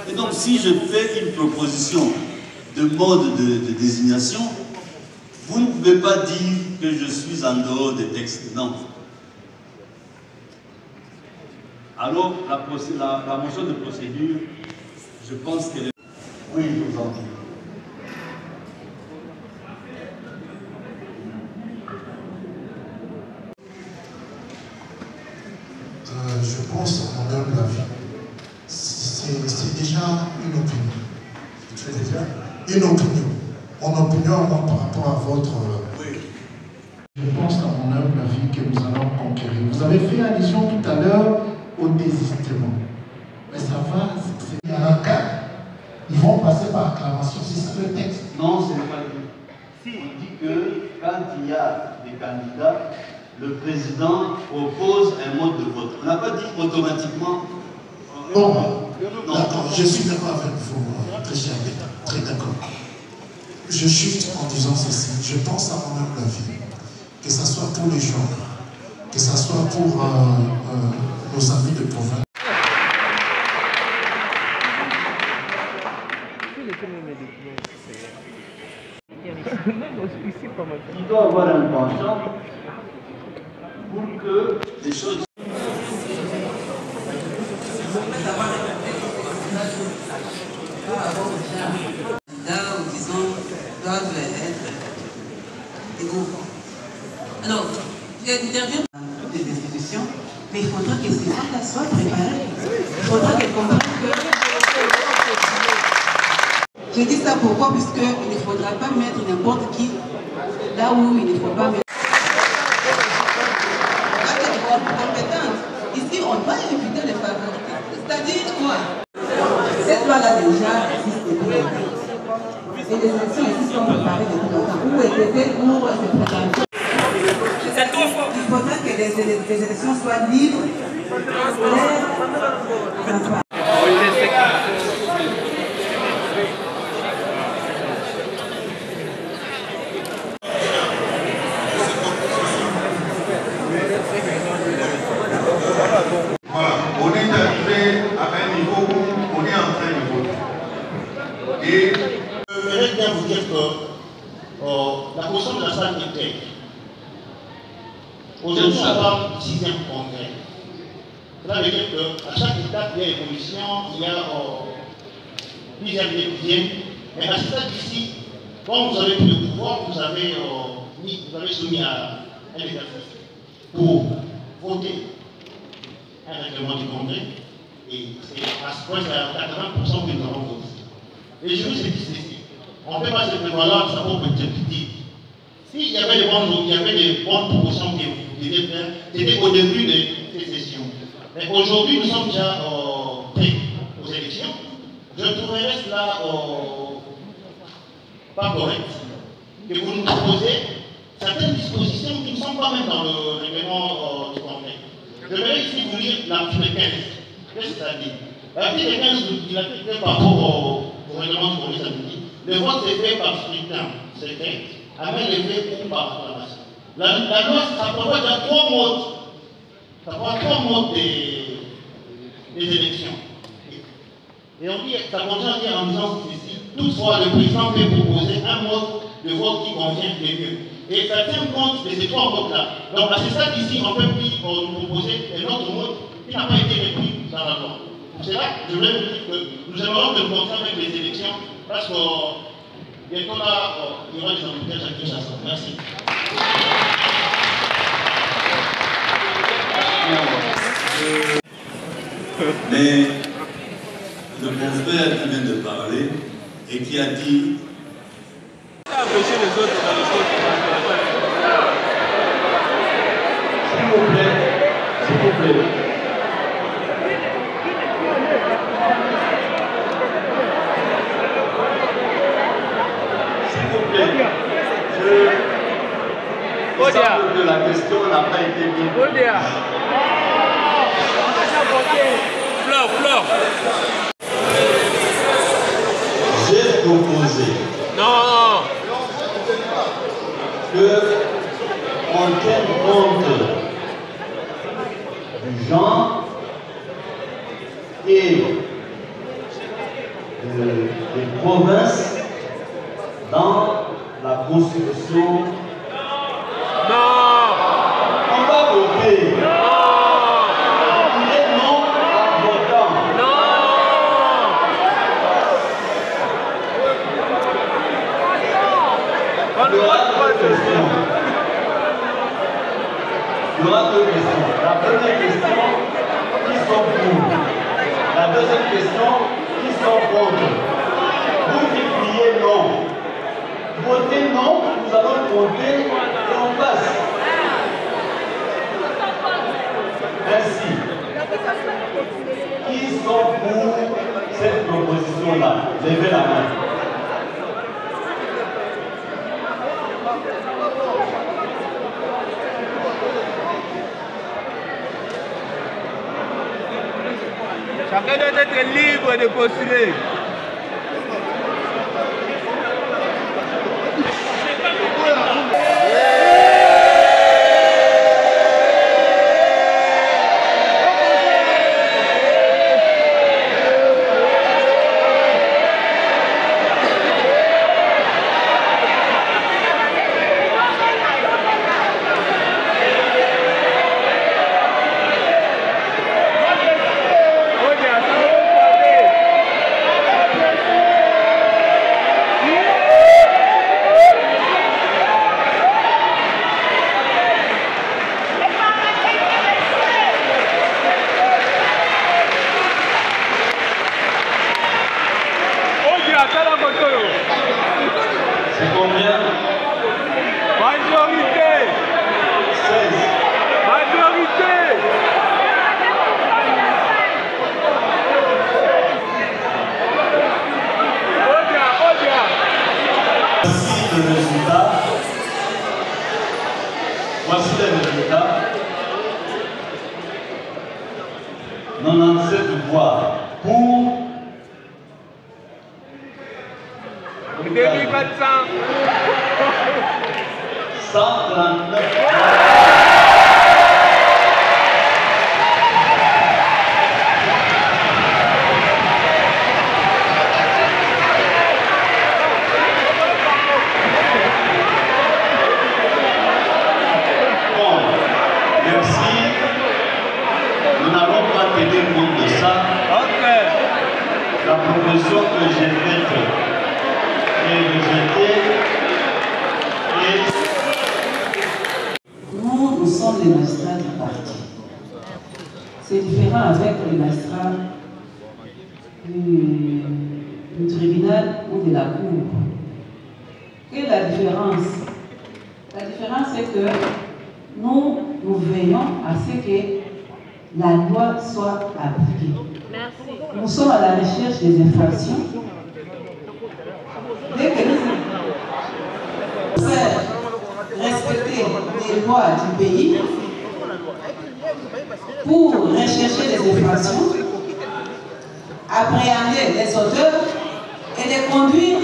Et donc, si je fais une proposition de mode de désignation, vous ne pouvez pas dire que je suis en dehors des textes, non. Alors, la motion de procédure, je pense qu'elle est... Oui, je vous en prie. Je pense, à mon humble avis, c'est déjà une opinion. C'est déjà une opinion. Mon opinion, moi, par rapport à votre... Oui. Je pense, à mon humble avis, que nous allons conquérir. Vous avez fait allusion tout à l'heure au désistement. Mais ça va, il y en a 4. Ils vont passer par acclamation. C'est ça le texte. Non, ce n'est pas le but. Si on dit que quand il y a des candidats, le président propose un mode de vote. On n'a pas dit automatiquement. Non, d'accord, je suis d'accord avec vous, très cher, très d'accord. Je chute en disant ceci. Je pense, à mon humble avis, que ce soit pour les gens, que ce soit pour nos amis de province. Il doit avoir un penchant pour que les choses... Ou disons, doivent être égaux. Alors, j'interviens dans toutes les institutions, mais il faudra que ces gens-là soient préparés. Il faudra qu'elles comprennent que... Je dis ça pourquoi? Puisqu'il ne faudra pas mettre n'importe qui là où il ne faut pas mettre. Ici, on doit éviter les favoritismes. C'est-à-dire quoi? Cette loi-là déjà existe depuis longtemps. Et les élections ici sont préparées depuis longtemps. Où étaient pour se préparer? Il faudra que les élections soient libres, claires, transparentes. Voilà, on est arrivé à un niveau où on est en train de voter. Et je voudrais bien vous dire que la position de la salle est telle. Aujourd'hui, on parle du 6e congrès. Cela veut dire qu'à chaque étape, il y a des commissions, il y a plusieurs députés. Mais à ce stade ici, quand vous avez pris le pouvoir, vous avez soumis à un exercice pour voter un règlement du congrès, et c'est à ce point, c'est à 80% que nous avons voté. Et je vous ai dit ceci, on ne peut pas se prévaloir de sa propre intégrité. S'il y avait des bonnes propositions que vous deviez faire, c'était au début de ces sessions. Mais aujourd'hui, nous sommes déjà prêts aux élections. Je trouverais cela pas correct que vous nous proposez certaines dispositions qui ne sont pas même dans le règlement du congrès. Je vais ici vous lire l'article 15. Qu'est-ce que ça dit? L'article 15, il a été fait par rapport au règlement du congrès, ça nous dit le vote est fait par scrutin secret, à main levée ou par acclamation. La loi, ça prévoit déjà 3 modes. Ça prévoit 3 modes des élections. Et on dit, ça contient à dire en disant ceci, toutefois, le président peut proposer un mode de vote qui convient le mieux. Et ça tient compte de ces 3 modes-là. Donc, à ce stade ici, on peut nous proposer un autre mode qui n'a pas été repris dans la loi. Pour cela, je voulais vous dire que nous aimerions que nous continuions avec les élections parce que bientôt là, il y aura des embouteillages à Kinshasa. Merci. Mais le confrère qui vient de parler et qui a dit empêcher les autres dans le vote. s'il vous plaît, s'il vous plaît. S'il vous plaît, je semble que la question n'a pas été bien. Fleur. J'ai proposé qu'on tienne compte du genre et des provinces dans la Constitution. Non! On va voter. Non! Il est non en votant. Non! Il y aura deux questions. Il y aura deux questions. La première question, qui sont pour? La deuxième question, qui sont contre? Vous qui criez non. Votez non, nous allons compter et on passe. Ainsi, qui sont pour cette proposition-là? Levez la main. Chacun doit être libre de postuler. C'est combien? Majorité! 16. Majorité! Odia! Voici le résultat. Voici le résultat. 97 voix pour. 2400. 139. Bon, merci. Nous n'allons pas tenir compte de ça. Ok. La proposition que j'ai faite est rejetée et Nous sommes les magistrats du parti. C'est différent avec les magistrats du tribunal ou de la cour. Quelle est la différence? La différence est que nous veillons à ce que la loi soit appliquée. Nous sommes à la recherche des infractions. Dès que nous faisons respecter les lois du pays pour rechercher les infractions, appréhender les auteurs et les conduire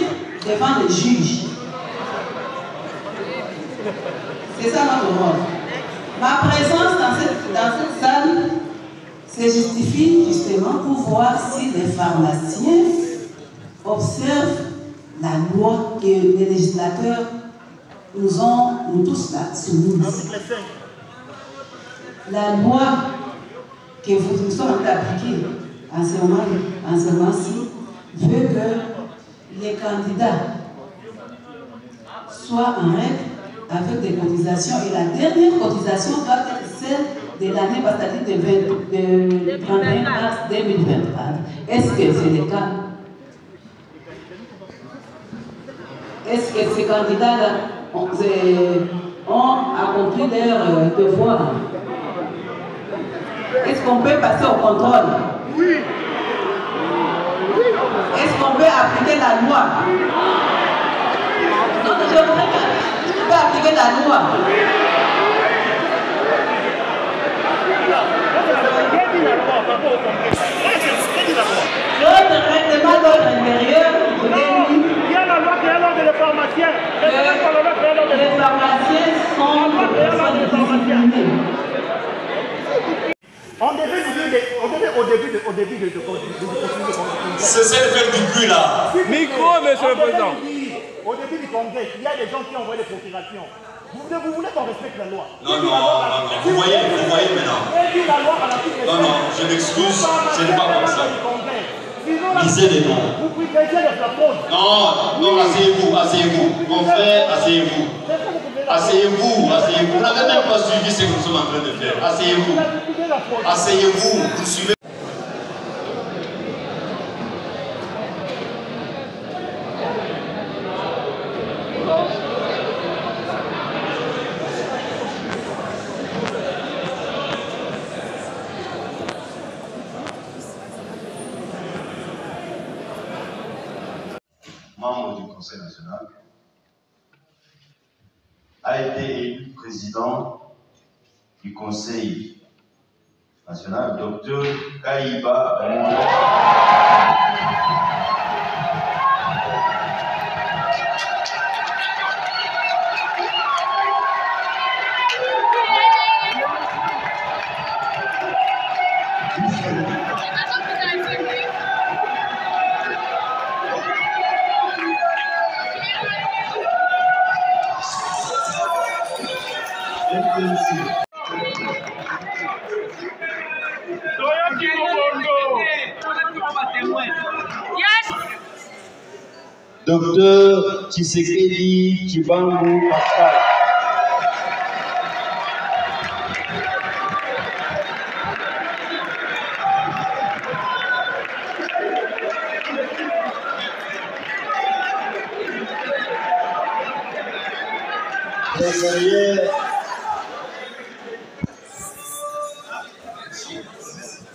devant les juges. C'est ça notre rôle. Ma présence dans cette salle se justifie justement pour voir si les pharmaciens observent la loi que les législateurs nous tous là soumise. La loi que nous sommes en train d'appliquer en ce moment-ci veut que les candidats soient en règle avec des cotisations et la dernière cotisation doit être celle de l'année, c'est-à-dire de 31 mars 2024. Est-ce que c'est le cas? Est-ce que ces candidats-là ont accompli leur devoir? Est-ce qu'on peut passer au contrôle? Oui. Est-ce qu'on peut appliquer la loi? Non, je voudrais qu'on peut appliquer la loi. L'autre règlement d'ordre intérieur, il y a la loi qui est l'ordre des pharmaciens. Les pharmaciens sont des personnes disciplinées. On devait au début de Cessez de faire du bruit là. Micro, monsieur le président. Au début du congrès, il y a des gens qui ont envoyé des procurations. Vous voulez qu'on respecte la loi? Non, non, non, non. Vous voyez maintenant. Non, non, je m'excuse, ce n'est pas comme ça. Lisez les noms. Vous privilégiez les plafonds. Non, non, asseyez-vous, asseyez-vous. Mon frère, asseyez-vous. Asseyez-vous, asseyez-vous. Vous n'avez même pas suivi ce que nous sommes en train de faire. Asseyez-vous. Asseyez-vous, vous suivez. Membre du Conseil national, a été élu président du Conseil national, Dr Kaïba Moula. Docteur Tshisekedi Tshilombo Pascal.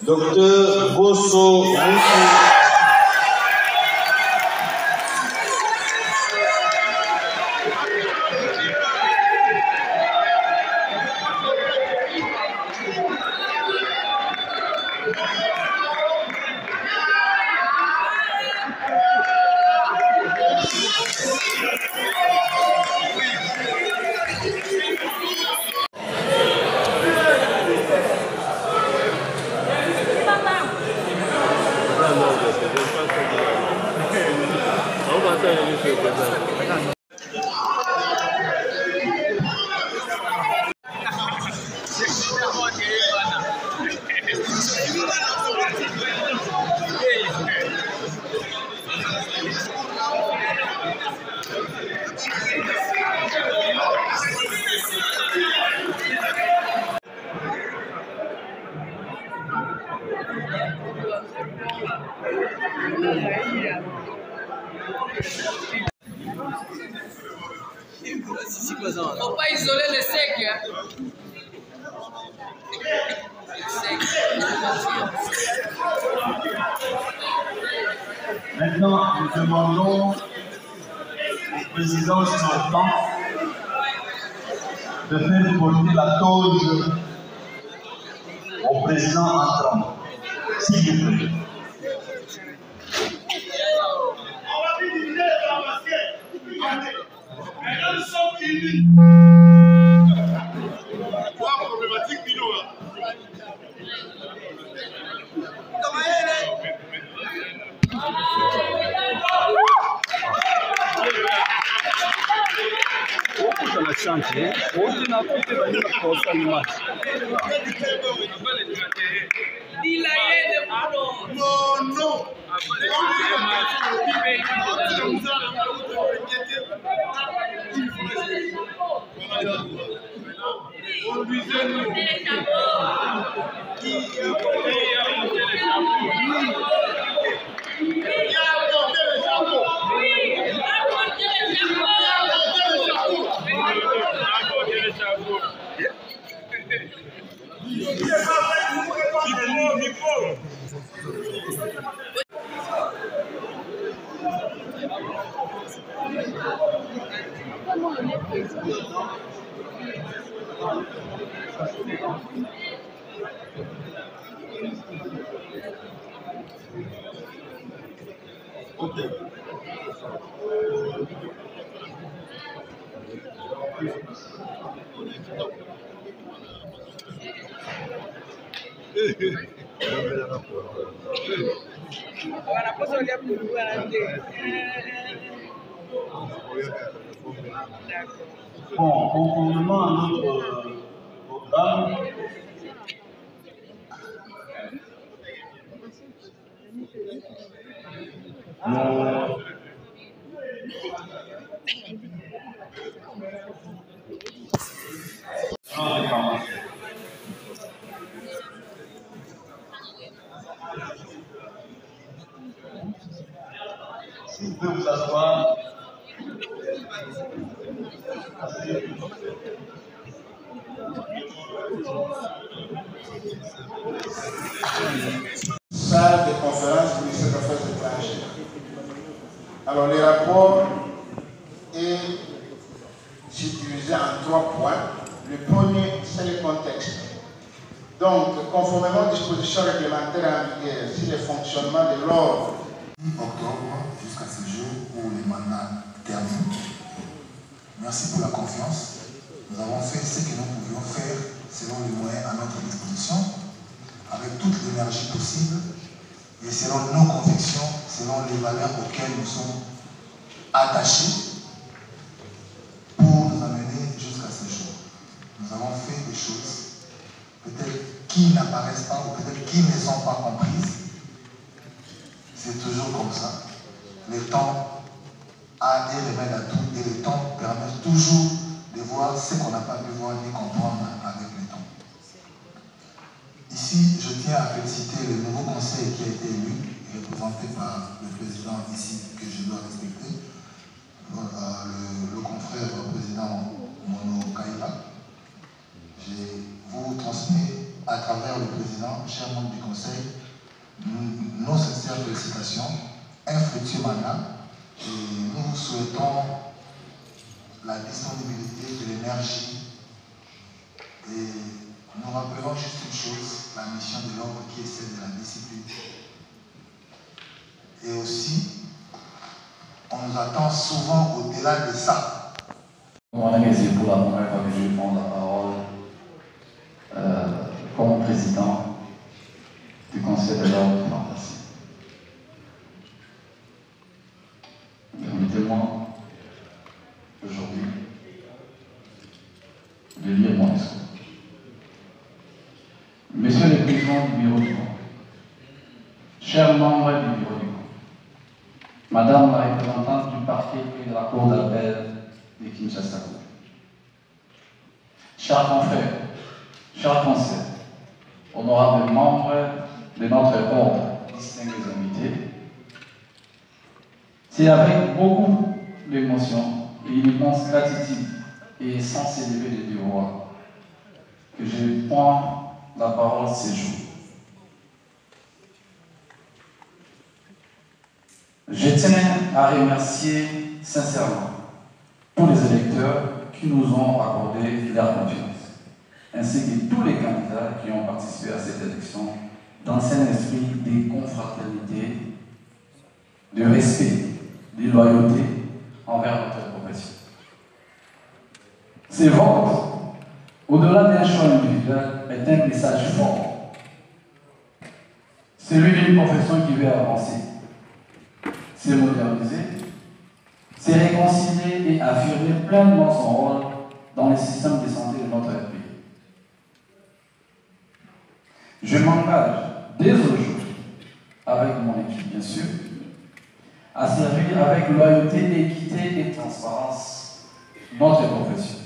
Docteur Bosso Moussou. Faut pas isoler le sec. Maintenant, nous demandons au président sortant de faire porter la toge au président entrant. S'il vous plaît. Bon, conformément à notre programme, si vous pouvez vous asseoir. Salle de conférence du ministère des Affaires étrangères. Alors, le rapport est subdivisé en 3 points. Le premier, c'est le contexte. Donc, conformément aux dispositions réglementaires en vigueur sur le fonctionnement de l'ordre. Octobre jusqu'à ce jour où les mandats terminent. Merci pour la confiance. Nous avons fait ce que nous pouvions faire selon les moyens à notre disposition, avec toute l'énergie possible et selon nos convictions, selon les valeurs auxquelles nous sommes attachés pour nous amener jusqu'à ce jour. Nous avons fait des choses, peut-être qui n'apparaissent pas ou peut-être qui ne sont pas comprises. C'est toujours comme ça. Le temps a des remèdes à tout et le temps permet toujours de voir ce qu'on n'a pas pu voir ni comprendre avec le temps. Ici, je tiens à féliciter le nouveau conseil qui a été élu et représenté par le président ici, que je dois respecter, le confrère président Mono Kaila. Je vous transmets à travers le président, cher membre du conseil, nos sincères félicitations, un fructueux mandat, et nous vous souhaitons la disponibilité de l'énergie et nous rappelons juste une chose, la mission de l'ordre qui est celle de la discipline. Et aussi, on nous attend souvent au-delà de ça. Mon ami, c'est pour la première fois que je prends la parole comme président du Conseil de l'ordre de pharmacie. Permettez-moi aujourd'hui de lire mon discours. Monsieur le Président du Bureau du Camp, chers membres du Bureau du Camp, Madame la représentante du parquet et de la Cour d'appel de Kinshasa, chers confrères, chers conseillers, honorables membres de notre ordre, distingués invités, c'est avec beaucoup d'émotion et une immense gratitude et sans s'élever de devoir que je prends la parole ces jours. Je tiens à remercier sincèrement tous les électeurs qui nous ont accordé leur confiance, ainsi que tous les candidats qui ont participé à cette élection dans un esprit de confraternité, de respect, de loyauté envers notre profession. Ces votes, au-delà d'un choix individuel, est un message fort. Celui d'une profession qui veut avancer, se moderniser, se réconcilier et affirmer pleinement son rôle dans le système de santé de notre pays. Je m'engage dès aujourd'hui, avec mon équipe bien sûr, à servir avec loyauté, équité et transparence notre profession.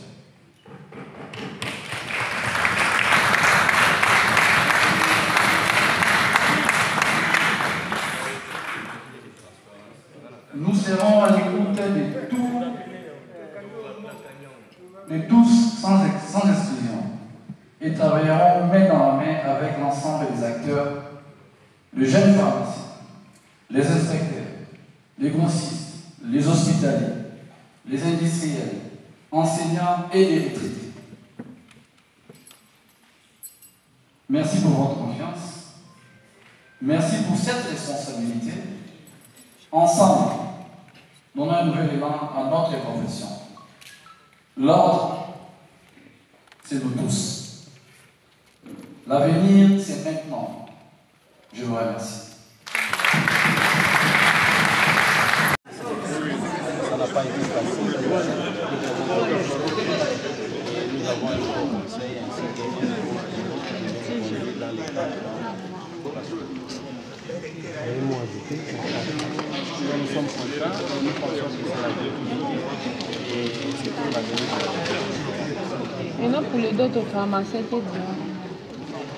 Nous serons à l'écoute de tous sans exclusion et travaillerons main dans la main avec l'ensemble des acteurs, les jeunes pharmaciens, les inspecteurs, les grossistes, les hospitaliers, les industriels, enseignants et les retraités. Merci pour votre confiance. Merci pour cette responsabilité. Ensemble, donnons un nouvel élan à notre profession. L'ordre, c'est nous tous. L'avenir, c'est maintenant. Je vous remercie. Ça n'a pas été facile. Nous avons un conseil ainsi que dans les cadres. Et moi, nous sommes contents, nous pensons que c'est la vie et c'est pour la vie. Maintenant, pour les autres pharmaciens, c'est bien.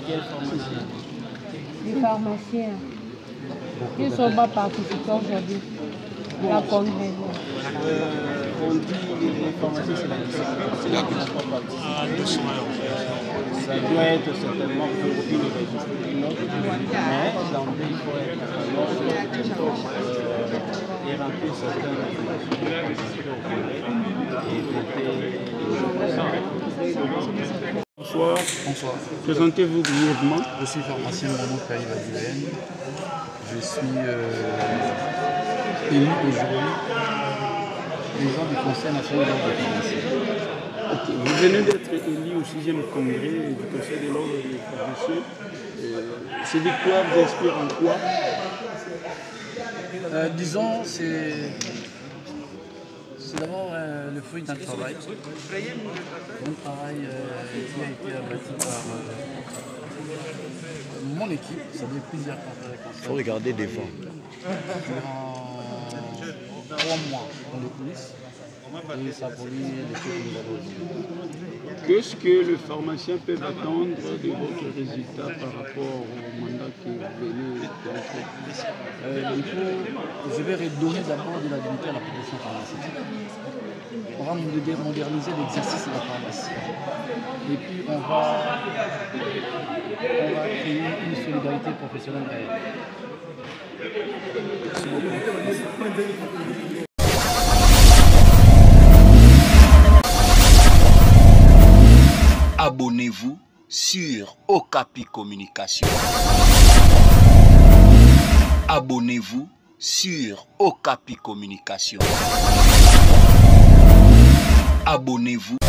Quels pharmaciens? Les pharmaciens. Ils ne sont pas participés aujourd'hui. La congrès. On dit que les pharmaciens, c'est la discipline. Ceux qui n'ont pas participé, ça doit être certainement pour une registre d'une autre. Mais d'emblée, il faut être capable et remplir certaines régulations et Bonsoir. Bonsoir. Présentez-vous brièvement. Je suis pharmacien Mono Kaï Badouen. Je suis élu aujourd'hui président du Conseil national de l'ordre des pharmaciens. Okay. Vous venez d'être élu au 6e congrès du Conseil de l'ordre des pharmaciens. Ces victoires vous inspirent en quoi? Disons, c'est d'abord le fruit d'un travail. Un travail qui a été abattu par mon équipe, ça fait plusieurs conseils. Il faut regarder devant. Durant 3 mois dans les coulisses, et ça produit des choses que nous avons aussi. Qu'est-ce que le pharmacien peut attendre de votre résultat par rapport au mandat que vous venez d'entrer? Je vais redonner d'abord de la dignité à la profession pharmaceutique. On va moderniser l'exercice de la pharmacie. Et puis on va créer une solidarité professionnelle réelle. Merci beaucoup. Abonnez-vous sur Okapi Communication. Abonnez-vous sur Okapi Communication. Abonnez-vous.